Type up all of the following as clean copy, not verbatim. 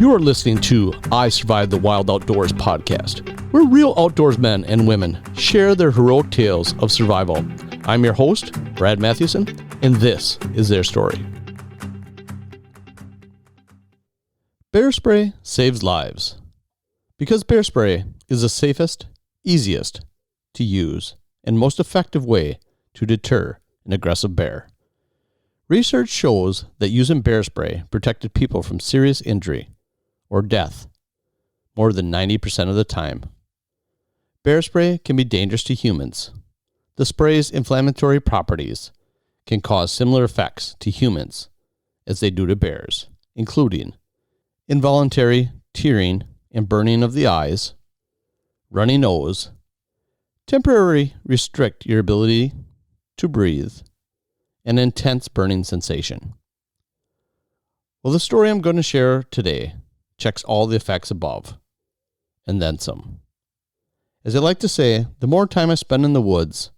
You are listening to I Survived the Wild Outdoors podcast, where real outdoors men and women share their heroic tales of survival. I'm your host, Brad Mathewson, and this is their story. Bear spray saves lives. Because bear spray is the safest, easiest to use, and most effective way to deter an aggressive bear. Research shows that using bear spray protected people from serious injury or death more than 90% of the time. Bear spray can be dangerous to humans. The spray's inflammatory properties can cause similar effects to humans as they do to bears, including involuntary tearing and burning of the eyes, runny nose, temporarily restrict your ability to breathe, and intense burning sensation. Well, the story I'm going to share today checks all the effects above, and then some. As I like to say, the more time I spend in the woods,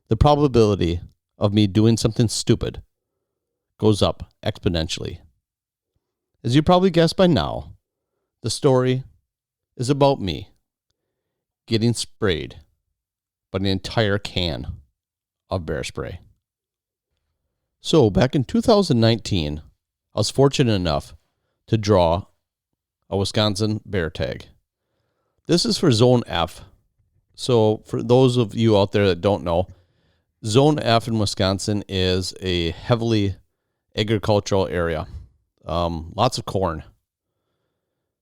the probability of me doing something stupid goes up exponentially. As you probably guessed by now, the story is about me getting sprayed by an entire can of bear spray. So back in 2019, I was fortunate enough to draw a Wisconsin bear tag. This is for Zone F. So for those of you out there that don't know, Zone F in Wisconsin is a heavily agricultural area. Lots of corn.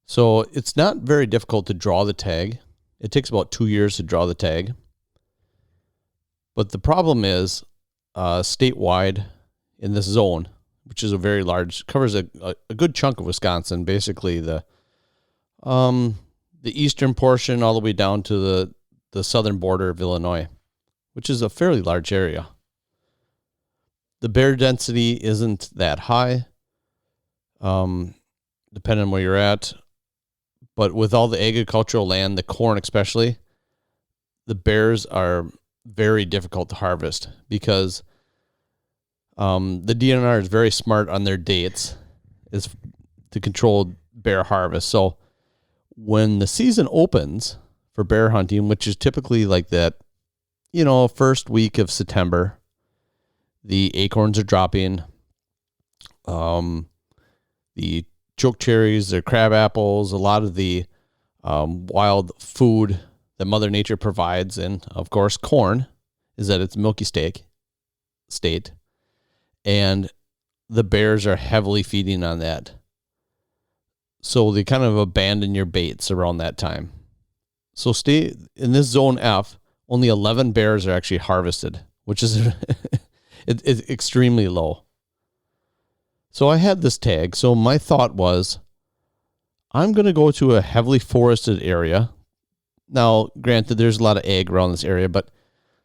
So it's not very difficult to draw the tag. It takes about 2 years to draw the tag. But the problem is, statewide in this zone, which is a very large, covers a good chunk of Wisconsin, basically the eastern portion all the way down to the southern border of Illinois, which is a fairly large area. The bear density isn't that high, depending on where you're at. But with all the agricultural land, the corn especially, the bears are very difficult to harvest because the DNR is very smart on their dates is to control bear harvest. So when the season opens for bear hunting, which is typically like that, first week of September, the acorns are dropping. The choke cherries, the crab apples, a lot of the wild food that Mother Nature provides, and of course corn is at its milky state, and the bears are heavily feeding on that. So they kind of abandon your baits around that time. So stay in this Zone F, only 11 bears are actually harvested, which is it's extremely low. So I had this tag. So my thought was, I'm going to go to a heavily forested area. Now, granted, there's a lot of ag around this area, but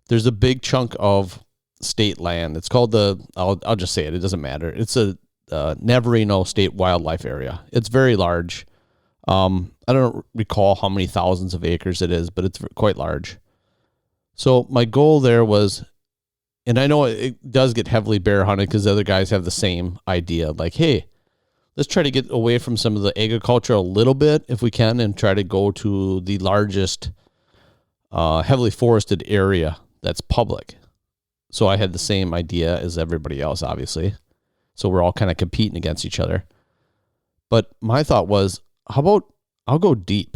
there's a big chunk of state land. It's called I'll just say it. It doesn't matter. It's a Navarino State Wildlife Area. It's very large. I don't recall how many thousands of acres it is, but it's quite large. So my goal there was, and I know it does get heavily bear hunted because the other guys have the same idea. Like, hey, let's try to get away from some of the agriculture a little bit if we can and try to go to the largest heavily forested area that's public. So I had the same idea as everybody else, obviously. So we're all kind of competing against each other. But my thought was, how about I'll go deep.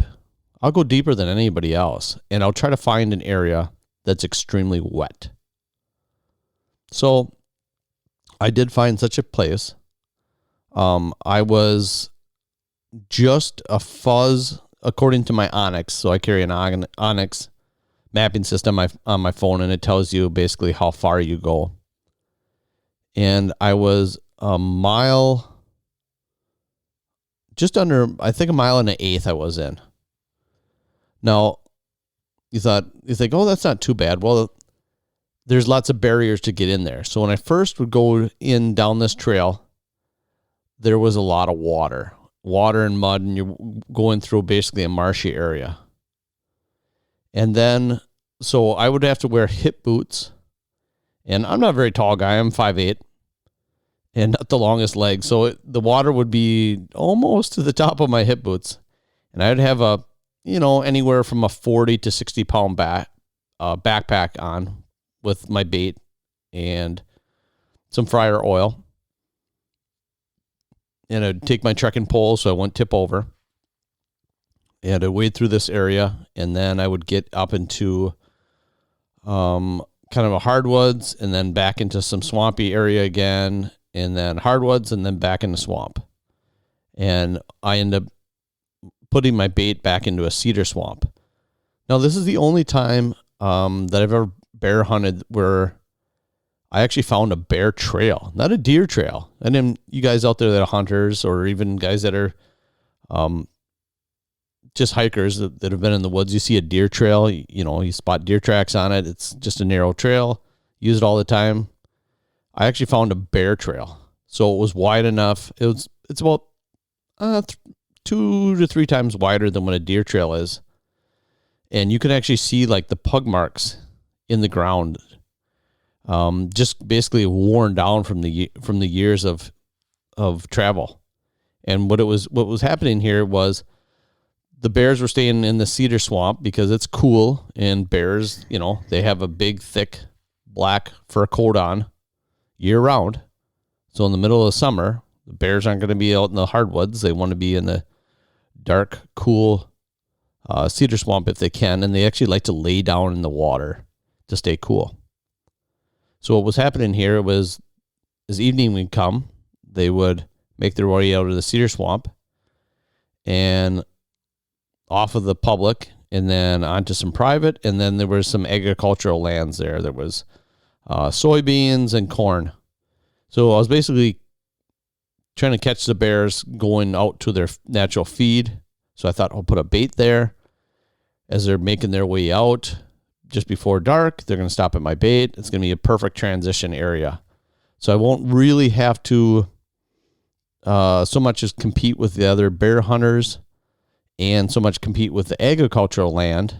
I'll go deeper than anybody else, and I'll try to find an area that's extremely wet. So I did find such a place. I was just a fuzz, according to my Onyx. So I carry an Onyx mapping system on my phone, and it tells you basically how far you go. And I was a mile, just under, I think a mile and an eighth I was in. Now, you think, oh, that's not too bad. Well, there's lots of barriers to get in there. So when I first would go in down this trail, there was a lot of water and mud, and you're going through basically a marshy area. And then, so I would have to wear hip boots, and I'm not a very tall guy. I'm 5'8", and not the longest leg. So the water would be almost to the top of my hip boots. And I'd have anywhere from a 40 to 60 pound backpack on with my bait and some fryer oil. And I'd take my trekking pole so I wouldn't tip over. And I'd wade through this area, and then I would get up into kind of a hardwoods, and then back into some swampy area again, and then hardwoods, and then back in the swamp. And I end up putting my bait back into a cedar swamp. Now, this is the only time that I've ever bear hunted where I actually found a bear trail, not a deer trail. And then you guys out there that are hunters, or even guys that are just hikers that have been in the woods, you see a deer trail, you spot deer tracks on it. It's just a narrow trail. Use it all the time. I actually found a bear trail. So it was wide enough. It's about 2 to 3 times wider than what a deer trail is. And you can actually see like the pug marks in the ground, just basically worn down from the years of travel. And what was happening here was the bears were staying in the cedar swamp because it's cool, and bears, they have a big, thick, black fur coat on year round. So in the middle of the summer, the bears aren't going to be out in the hardwoods. They want to be in the dark, cool cedar swamp if they can, and they actually like to lay down in the water to stay cool. So what was happening here was, as evening would come, they would make their way out of the cedar swamp and off of the public, and then onto some private, and then there was some agricultural lands there. There was soybeans and corn. So I was basically trying to catch the bears going out to their natural feed. So I thought I'll put a bait there. As they're making their way out just before dark, they're going to stop at my bait. It's going to be a perfect transition area. So I won't really have to so much as compete with the other bear hunters and so much compete with the agricultural land,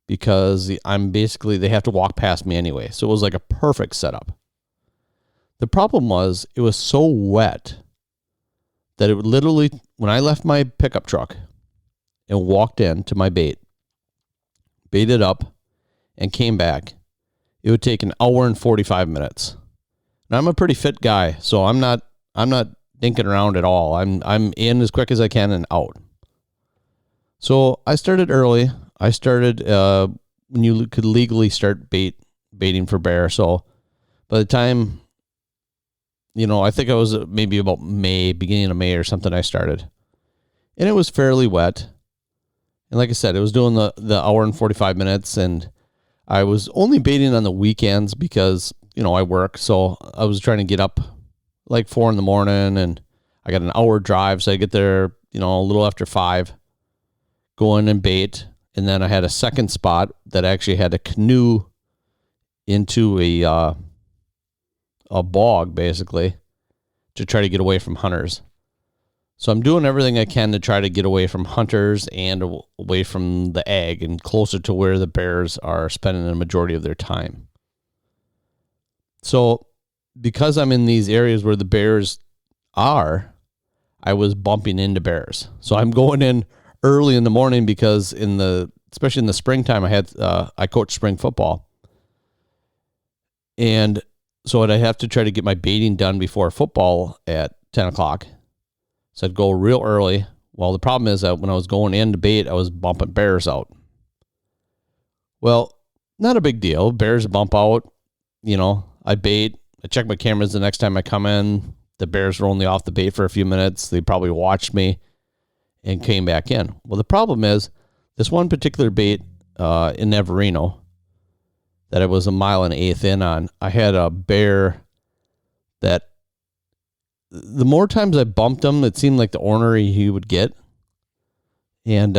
because they have to walk past me anyway. So it was like a perfect setup. The problem was it was so wet that it would literally, when I left my pickup truck and walked into my baited up and came back, it would take an hour and 45 minutes. And I'm a pretty fit guy, so I'm not dinking around at all. I'm in as quick as I can and out. So I started early. I started when you could legally start baiting for bear. So by the time, I think I was maybe about beginning of May or something, I started. And it was fairly wet. And like I said, it was doing the hour and 45 minutes. And I was only baiting on the weekends because, I work. So I was trying to get up like 4 a.m, and I got an hour drive. So I get there, a little after 5. Go in and bait, and then I had a second spot that actually had a canoe into a bog, basically, to try to get away from hunters. So I'm doing everything I can to try to get away from hunters and away from the ag and closer to where the bears are spending the majority of their time. So because I'm in these areas where the bears are, I was bumping into bears. So I'm going in early in the morning because especially in the springtime, I coached spring football. And so I'd have to try to get my baiting done before football at 10 o'clock. So I'd go real early. Well, the problem is that when I was going in to bait, I was bumping bears out. Well, not a big deal. Bears bump out, I bait. I check my cameras the next time I come in. The bears were only off the bait for a few minutes. They probably watched me and came back in. Well, the problem is this one particular bait in Navarino that I was 1.1 miles in on, I had a bear that the more times I bumped him, it seemed like the ornery he would get. And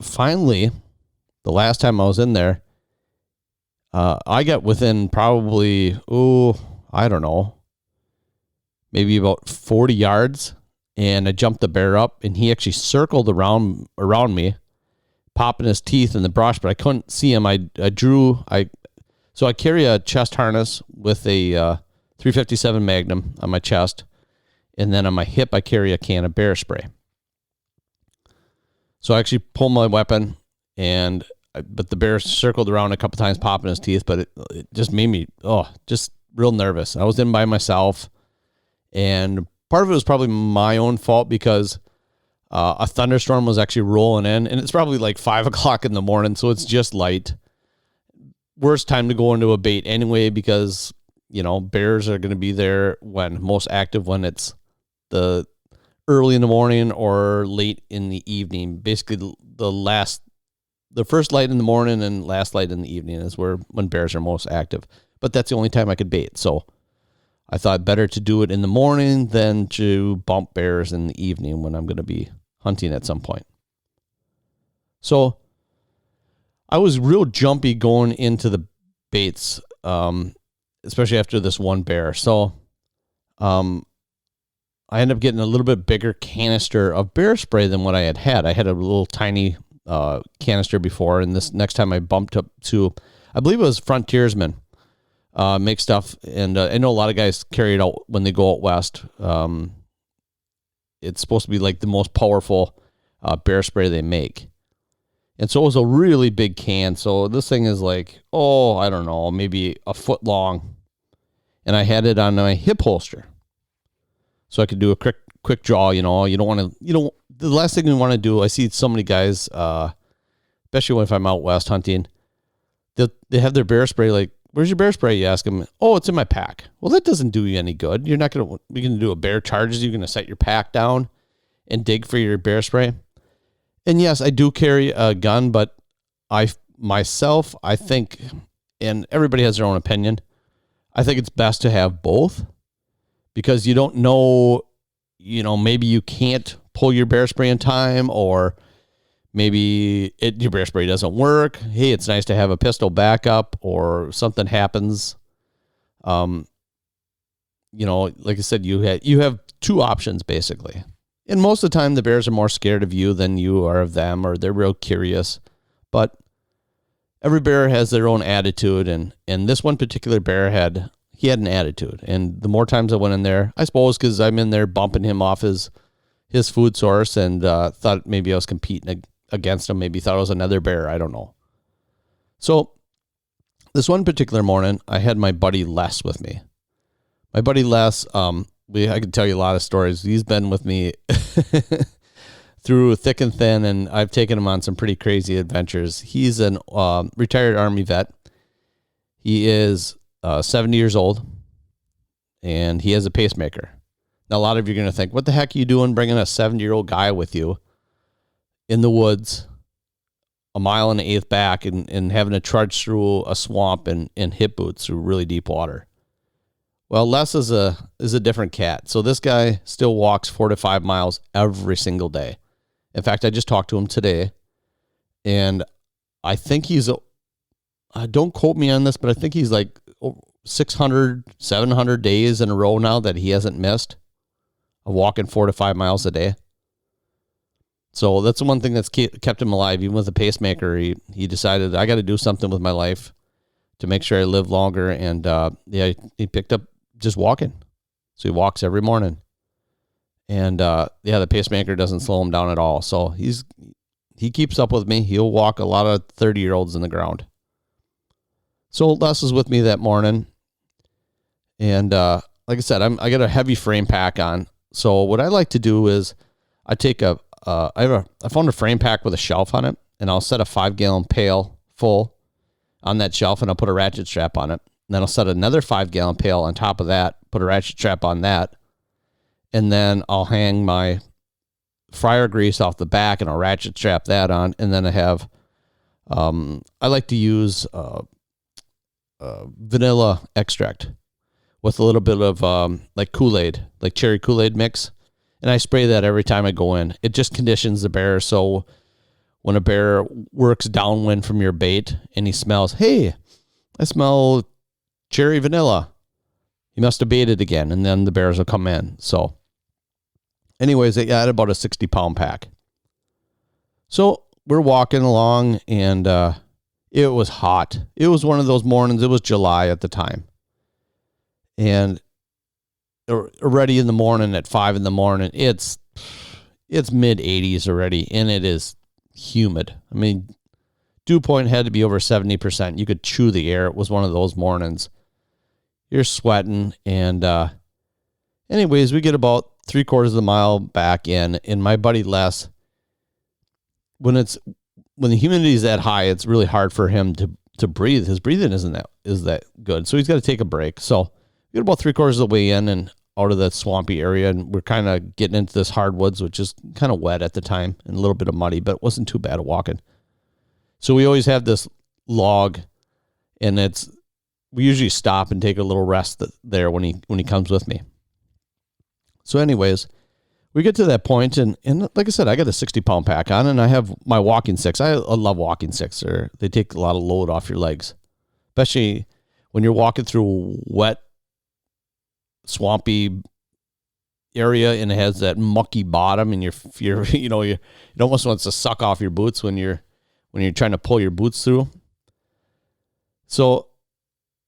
finally, the last time I was in there, I got within probably, I don't know, maybe about 40 yards. And I jumped the bear up, and he actually circled around me, popping his teeth in the brush, but I couldn't see him. So I carry a chest harness with a 357 Magnum on my chest, And then on my hip, I carry a can of bear spray. So I actually pulled my weapon, but the bear circled around a couple times, popping his teeth, but it just made me, just real nervous. I was in by myself, and part of it was probably my own fault because a thunderstorm was actually rolling in, and it's probably like 5 o'clock in the morning, so it's just light. Worst time to go into a bait anyway, because, bears are going to be there most active when it's the early in the morning or late in the evening. Basically, the first light in the morning and last light in the evening is when bears are most active. But that's the only time I could bait. So I thought better to do it in the morning than to bump bears in the evening when I'm going to be hunting at some point. So I was real jumpy going into the baits, especially after this one bear. So I ended up getting a little bit bigger canister of bear spray than what I had. I had a little tiny canister before, and this next time I bumped up to, I believe it was Frontiersman, make stuff. And I know a lot of guys carry it out when they go out west. It's supposed to be like the most powerful bear spray they make. And so it was a really big can. So this thing is like, I don't know, maybe a foot long. And I had it on my hip holster, so I could do a quick draw. You don't want to, the last thing we want to do, I see so many guys, especially if I'm out west hunting, they have their bear spray. Like, where's your bear spray? You ask them. Oh, it's in my pack. Well, that doesn't do you any good. You're not going to do a bear charges. You're going to set your pack down and dig for your bear spray. And yes, I do carry a gun, but I think, and everybody has their own opinion, I think it's best to have both, because you don't know, maybe you can't pull your bear spray in time, or maybe your bear spray doesn't work. Hey, it's nice to have a pistol backup, or something happens. Like I said, you have two options basically. And most of the time the bears are more scared of you than you are of them, or they're real curious. But every bear has their own attitude, and this one particular bear had an attitude. And the more times I went in there, I suppose because I'm in there bumping him off his food source, and thought maybe I was competing against him, maybe thought it was another bear, I don't know. So this one particular morning, I had my buddy Les with me. My buddy Les, I could tell you a lot of stories. He's been with me through thick and thin, and I've taken him on some pretty crazy adventures. He's an retired Army vet. He is 70 years old, and he has a pacemaker. Now, a lot of you are going to think, what the heck are you doing bringing a 70-year-old guy with you in the woods, a mile and an eighth back, and having to trudge through a swamp and hip boots through really deep water? Well, Les is a different cat. So this guy still walks 4 to 5 miles every single day. In fact, I just talked to him today, and I think don't quote me on this, but I think he's like 600, 700 days in a row now that he hasn't missed of walking 4 to 5 miles a day. So that's the one thing that's kept him alive. Even with a pacemaker, he decided, I got to do something with my life to make sure I live longer. And he picked up just walking. So he walks every morning. And the pacemaker doesn't slow him down at all. So he keeps up with me. He'll walk a lot of 30-year-olds in the ground. So Les was with me that morning. And like I said, I got a heavy frame pack on. So what I like to do is I take I found a frame pack with a shelf on it, and I'll set a 5-gallon pail full on that shelf, and I'll put a ratchet strap on it. And then I'll set another 5-gallon pail on top of that, put a ratchet strap on that, and then I'll hang my fryer grease off the back, and I'll ratchet strap that on. And then I have, I like to use vanilla extract with a little bit of like Kool-Aid, like cherry Kool-Aid mix. And I spray that every time I go in. It just conditions the bear. So when a bear works downwind from your bait and he smells, hey, I smell cherry vanilla, he must have baited again. And then the bears will come in. So anyways, I got about a 60-pound pack. So we're walking along, and it was hot. It was one of those mornings. It was July at the time. And already in the morning at 5 in the morning. It's mid 80s already, and it is humid. I mean, dew point had to be over 70%. You could chew the air. It was one of those mornings. You're sweating, and anyways, we get about 3/4 of the mile back in, and my buddy Les, when the humidity is that high, it's really hard for him to breathe. His breathing is that good, so he's got to take a break. So we get about 3/4 of the way in and out of that swampy area, and we're kind of getting into this hardwoods, which is kind of wet at the time and a little bit of muddy, but it wasn't too bad of walking. So we always have this log, and we usually stop and take a little rest there when he comes with me. So anyways, we get to that point, and like I said, I got a 60-pound pack on, and I have my walking sticks. I love walking sticks. They take a lot of load off your legs, especially when you're walking through wet, swampy area, and it has that mucky bottom, and it almost wants to suck off your boots when you're trying to pull your boots through. So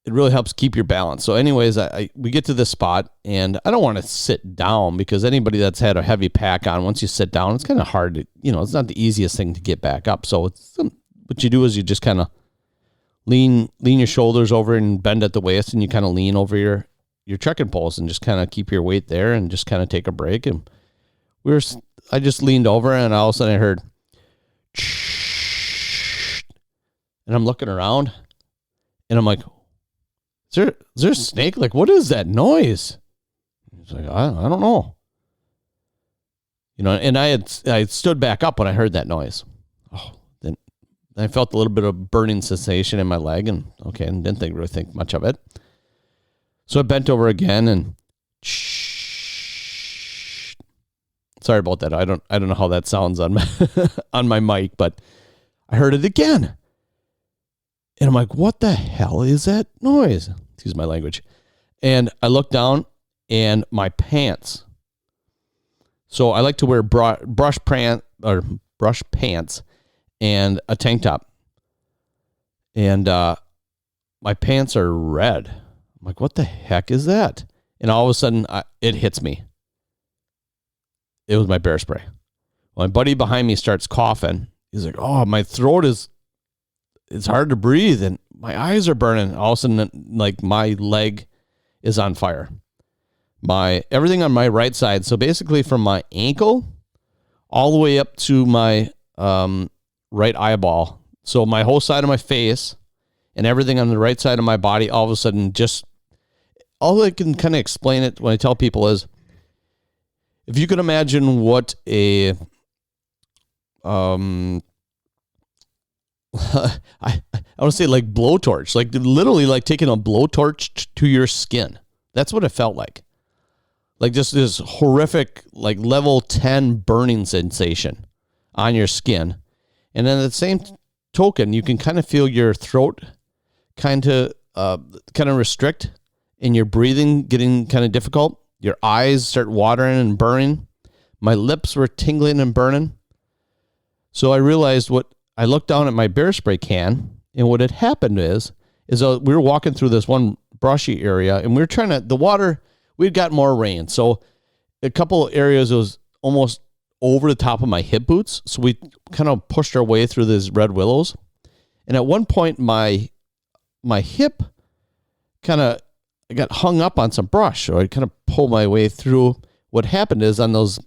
it really helps keep your balance. So anyways, we get to this spot, and I don't want to sit down, because anybody that's had a heavy pack on, once you sit down, it's kind of hard to, it's not the easiest thing to get back up. So what you do is you just kind of lean your shoulders over and bend at the waist, and you kind of lean over your trekking poles and just kind of keep your weight there and just kind of take a break. And I just leaned over, and all of a sudden I heard, and I'm looking around, and I'm like, Is there a snake? Like, what is that noise? He's like, I don't know. And I stood back up when I heard that noise. Oh, then I felt a little bit of burning sensation in my leg, and didn't really think much of it. So I bent over again, and sorry about that. I don't know how that sounds on my mic, but I heard it again. And I'm like, what the hell is that noise? Excuse my language. And I looked down, and my pants. So I like to wear brush pants and a tank top. And my pants are red. I'm like, what the heck is that? And all of a sudden, it hits me. It was my bear spray. My buddy behind me starts coughing. He's like, oh, my throat it's hard to breathe, and my eyes are burning. All of a sudden, like, my leg is on fire. Everything on my right side, so basically from my ankle all the way up to my right eyeball. So my whole side of my face and everything on the right side of my body, all of a sudden, all I can kind of explain it when I tell people is, if you could imagine what I want to say like blowtorch, like literally like taking a blowtorch to your skin. That's what it felt like. Like just this horrific, like level 10 burning sensation on your skin. And then at the same token, you can kind of feel your throat kind of restrict, and your breathing getting kind of difficult. Your eyes start watering and burning. My lips were tingling and burning. So I realized I looked down at my bear spray can, and what had happened is we were walking through this one brushy area, and we were the water, we'd got more rain. So a couple of areas, it was almost over the top of my hip boots. So we kind of pushed our way through these red willows. And at one point, my hip I got hung up on some brush. So I kind of pulled my way through. What happened is on those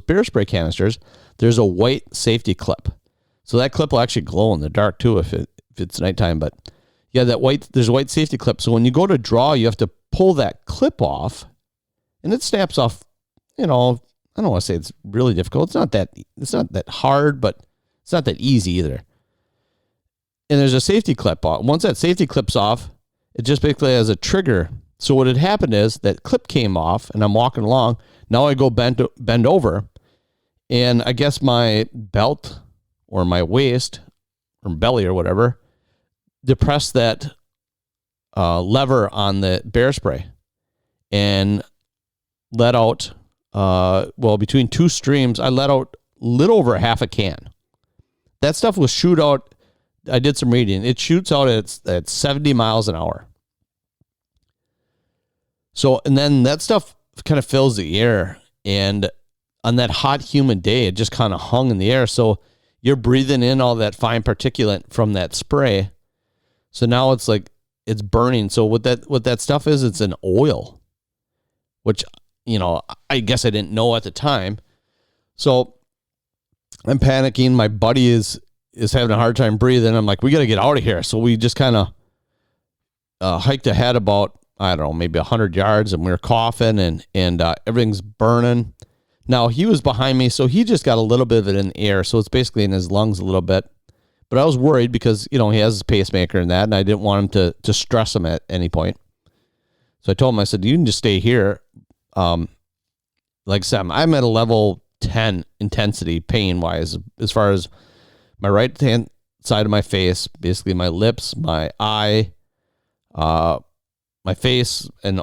bear spray canisters, there's a white safety clip. So that clip will actually glow in the dark too if it's nighttime. But yeah, there's a white safety clip. So when you go to draw, you have to pull that clip off, and it snaps off. I don't want to say it's really difficult. It's not that hard, but it's not that easy either. And there's a safety clip on. Once that safety clip's off, it just basically has a trigger. So what had happened is that clip came off, and I'm walking along. Now I go bend over, and I guess my belt or my waist or belly or whatever depressed that lever on the bear spray and let out, between two streams, I let out a little over half a can. That stuff will shoot out. I did some reading. It shoots out at 70 miles an hour. So, and then that stuff kind of fills the air. And on that hot, humid day, it just kind of hung in the air. So you're breathing in all that fine particulate from that spray. So now it's like it's burning. So what that stuff is, it's an oil, which, I guess I didn't know at the time. So I'm panicking. My buddy is having a hard time breathing. I'm like, we got to get out of here. So we just kind of hiked ahead about, I don't know, maybe 100 yards, and we were coughing and everything's burning. Now, he was behind me, so he just got a little bit of it in the air, so it's basically in his lungs a little bit. But I was worried because, he has his pacemaker and that, and I didn't want him to stress him at any point. So I told him, I said, you can just stay here. Like I said, I'm at a level 10 intensity pain-wise, as far as my right-hand side of my face, basically my lips, my eye, my face, and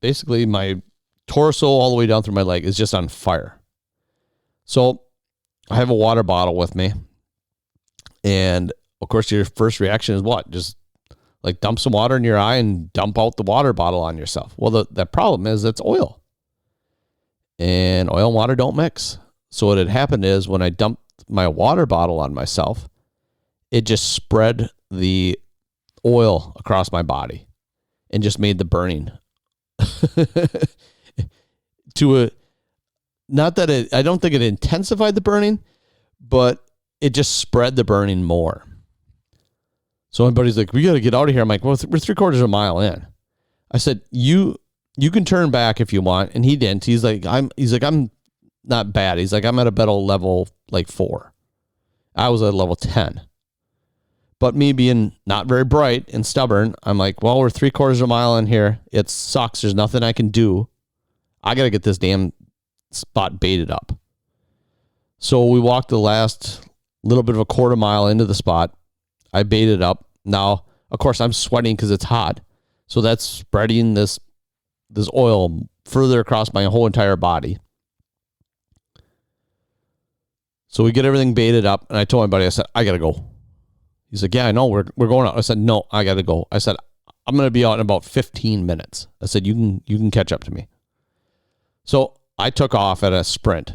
basically my torso all the way down through my leg is just on fire. So I have a water bottle with me. And of course, your first reaction is what? Just like dump some water in your eye and dump out the water bottle on yourself. Well, the problem is it's oil. And oil and water don't mix. So what had happened is when I dumped my water bottle on myself, it just spread the oil across my body and just made the burning I don't think it intensified the burning, but it just spread the burning more. So my buddy's like, we got to get out of here. I'm like, well, we're 3/4 of a mile in. I said, you can turn back if you want. And he didn't. He's like, I'm not bad. He's like, I'm at a better level, like 4. I was at level 10. But me being not very bright and stubborn, I'm like, well, we're 3/4 of a mile in here. It sucks. There's nothing I can do. I got to get this damn spot baited up. So we walked the last little bit of a 1/4 mile into the spot. I baited up. Now, of course, I'm sweating because it's hot. So that's spreading this oil further across my whole entire body. So we get everything baited up. And I told my buddy, I said, I got to go. He's like, yeah, I know, we're going out. I said, no, I got to go. I said, I'm going to be out in about 15 minutes. I said, you can catch up to me. So I took off at a sprint,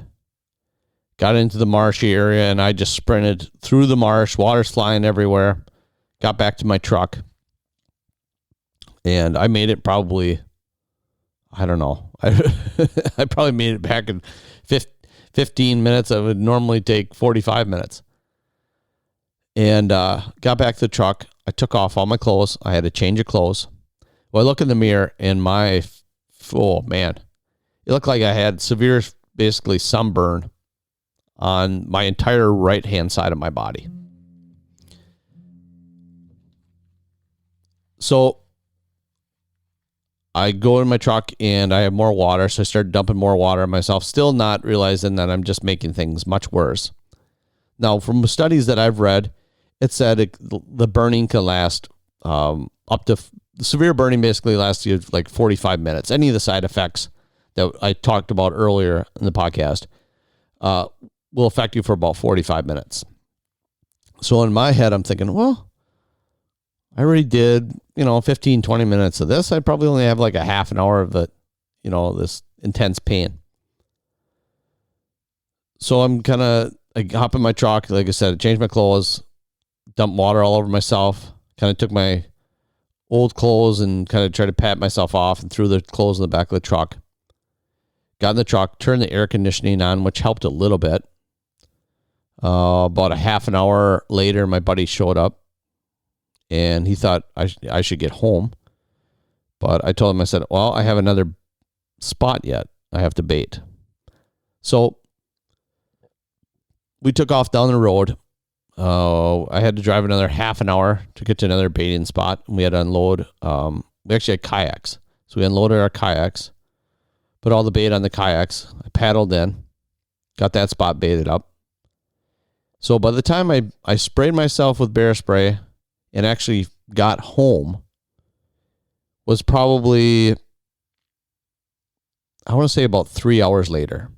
got into the marshy area, and I just sprinted through the marsh. Water's flying everywhere. Got back to my truck, and I made it probably, I don't know. I probably made it back in 15 minutes. It would normally take 45 minutes. And got back to the truck. I took off all my clothes. I had a change of clothes. Well, I look in the mirror, and oh, man. It looked like I had severe, basically, sunburn on my entire right-hand side of my body. So I go in my truck, and I have more water, so I started dumping more water on myself, still not realizing that I'm just making things much worse. Now, from studies that I've read, it said the burning can last up to severe burning basically lasts you like 45 minutes. Any of the side effects that I talked about earlier in the podcast will affect you for about 45 minutes. So in my head, I'm thinking, well, I already did, 15, 20 minutes of this. I probably only have like a half an hour of it, this intense pain. So I hop in my truck. Like I said, I changed my clothes, dumped water all over myself, kind of took my old clothes and kind of tried to pat myself off and threw the clothes in the back of the truck. Got in the truck, turned the air conditioning on, which helped a little bit. About a half an hour later, my buddy showed up, and he thought I should get home. But I told him, I said, well, I have another spot yet. I have to bait. So we took off down the road. I had to drive another half an hour to get to another baiting spot. And we had to unload. We actually had kayaks. So we unloaded our kayaks, put all the bait on the kayaks. I paddled in, got that spot baited up. So by the time I sprayed myself with bear spray and actually got home was probably, I want to say about 3 hours later.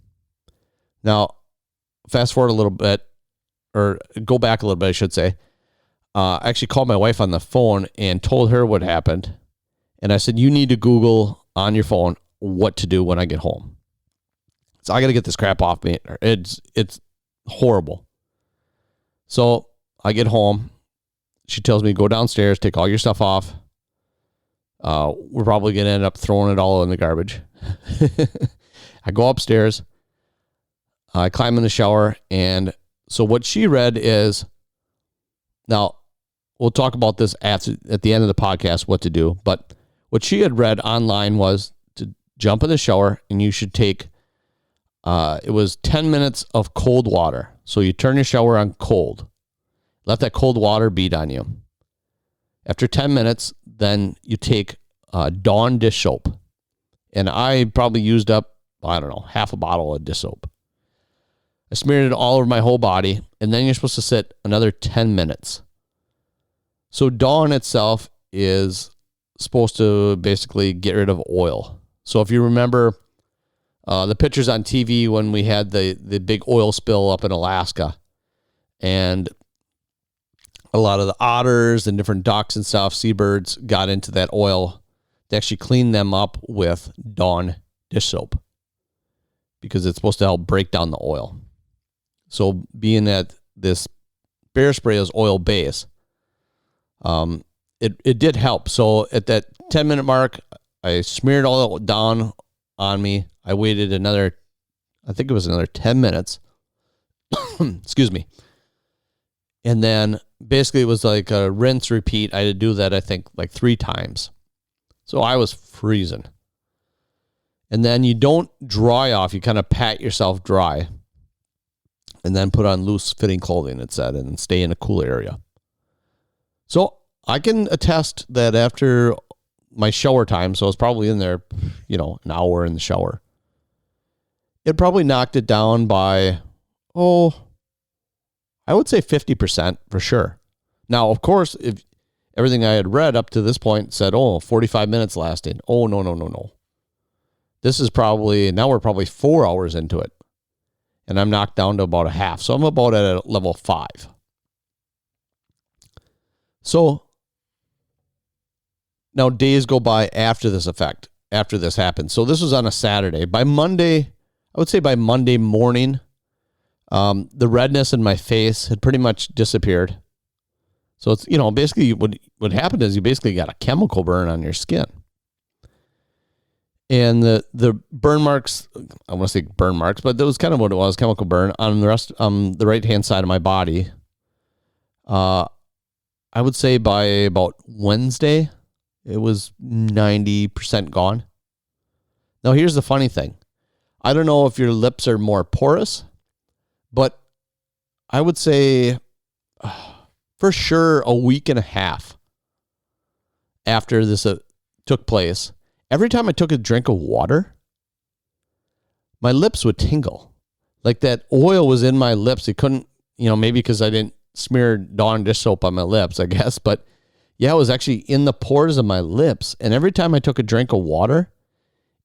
Now, fast forward a little bit, or go back a little bit, I should say. I actually called my wife on the phone and told her what happened. And I said, you need to Google on your phone what to do when I get home. So I got to get this crap off me. It's horrible. So I get home. She tells me, go downstairs, take all your stuff off. We're probably going to end up throwing it all in the garbage. I go upstairs. I climb in the shower. And so what she read is, now we'll talk about this at the end of the podcast, what to do. But what she had read online was to jump in the shower and you should take, it was 10 minutes of cold water. So you turn your shower on cold. Let that cold water beat on you. After 10 minutes, then you take Dawn dish soap. And I probably used up, I don't know, half a bottle of dish soap. I smeared it all over my whole body, and then you're supposed to sit another 10 minutes. So Dawn itself is supposed to basically get rid of oil. So if you remember the pictures on TV when we had the big oil spill up in Alaska, and a lot of the otters and different ducks and stuff, seabirds, got into that oil. They actually cleaned them up with Dawn dish soap because it's supposed to help break down the oil. So being that this bear spray is oil base, it did help. So at that 10-minute mark, I smeared all that down on me. I waited another 10 minutes. Excuse me. And then basically it was like a rinse repeat. I had to do that, I think, like 3 times. So I was freezing. And then you don't dry off. You kind of pat yourself dry. And then put on loose fitting clothing, it said, and stay in a cool area. So I can attest that after my shower time, so I was probably in there, an hour in the shower, it probably knocked it down by, I would say 50% for sure. Now, of course, if everything I had read up to this point said, 45 minutes lasting. Oh, no. This is now we're probably 4 hours into it. And I'm knocked down to about a half. So I'm about at a level 5. So now days go by after this happened. So this was on a Saturday. By Monday, I would say by Monday morning, the redness in my face had pretty much disappeared. So it's, basically what happened is you basically got a chemical burn on your skin. And the burn marks, I want to say burn marks, but that was kind of what it was, chemical burn on the right-hand side of my body. I would say by about Wednesday, it was 90% gone. Now, here's the funny thing. I don't know if your lips are more porous, but I would say for sure a week and a half after this took place, every time I took a drink of water, my lips would tingle. Like that oil was in my lips. It couldn't, maybe because I didn't smear Dawn dish soap on my lips, I guess. But yeah, it was actually in the pores of my lips. And every time I took a drink of water,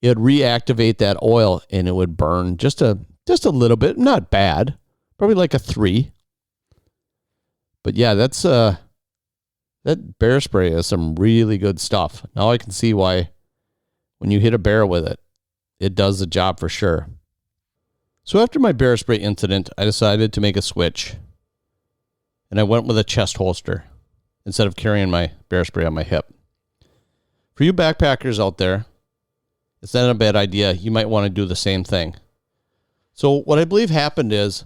it would reactivate that oil and it would burn just a little bit. Not bad. Probably like a 3. But yeah, that bear spray is some really good stuff. Now I can see why when you hit a bear with it, it does the job for sure. So after my bear spray incident, I decided to make a switch. And I went with a chest holster instead of carrying my bear spray on my hip. For you backpackers out there, it's not a bad idea. You might want to do the same thing. So what I believe happened is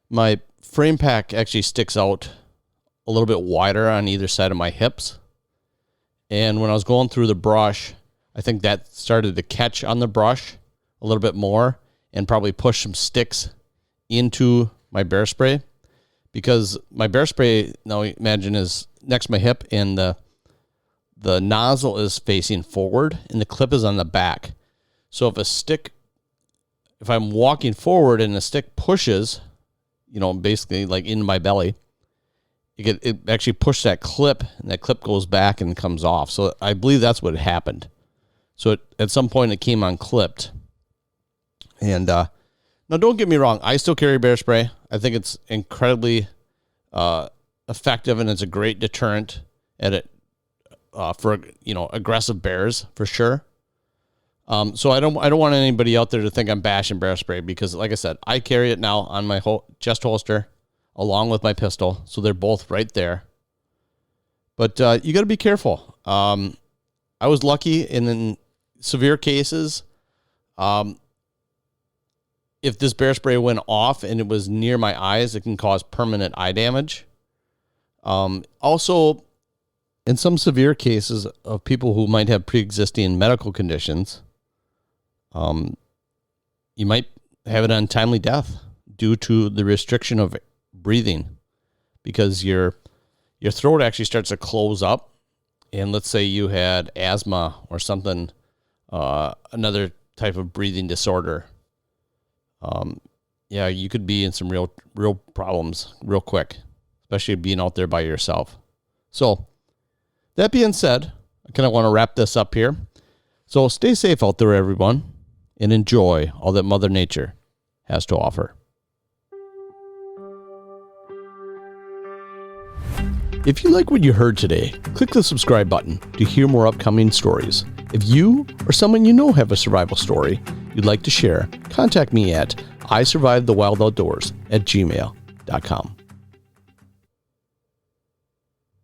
my frame pack actually sticks out a little bit wider on either side of my hips. And when I was going through the brush, I think that started to catch on the brush a little bit more and probably push some sticks into my bear spray, because my bear spray, now imagine, is next to my hip and the nozzle is facing forward and the clip is on the back. So if I'm walking forward and the stick pushes, basically like into my belly, it actually pushed that clip and that clip goes back and comes off. So I believe that's what happened. So at some point it came unclipped. And now don't get me wrong, I still carry bear spray. I think it's incredibly effective and it's a great deterrent at it for aggressive bears for sure. So I don't want anybody out there to think I'm bashing bear spray, because like I said, I carry it now on my chest holster along with my pistol. So they're both right there. But you got to be careful. I was lucky in severe cases. If this bear spray went off and it was near my eyes, it can cause permanent eye damage. Also, in some severe cases of people who might have pre-existing medical conditions, you might have an untimely death due to the restriction of breathing, because your throat actually starts to close up. And let's say you had asthma or something, another type of breathing disorder. You could be in some real problems real quick, especially being out there by yourself. So that being said, I kind of want to wrap this up here. So stay safe out there, everyone, and enjoy all that Mother Nature has to offer. If you like what you heard today, click the subscribe button to hear more upcoming stories. If you or someone you know have a survival story you'd like to share, contact me at isurvivethewildoutdoors@gmail.com.